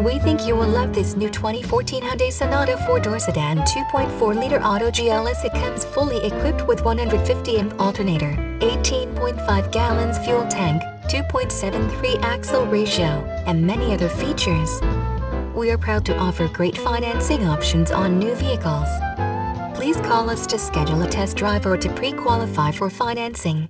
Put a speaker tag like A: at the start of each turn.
A: We think you will love this new 2014 Hyundai Sonata 4-door sedan 2.4-liter auto GLS. It comes fully equipped with 150-amp alternator, 18.5 gallons fuel tank, 2.73 axle ratio, and many other features. We are proud to offer great financing options on new vehicles. Please call us to schedule a test drive or to pre-qualify for financing.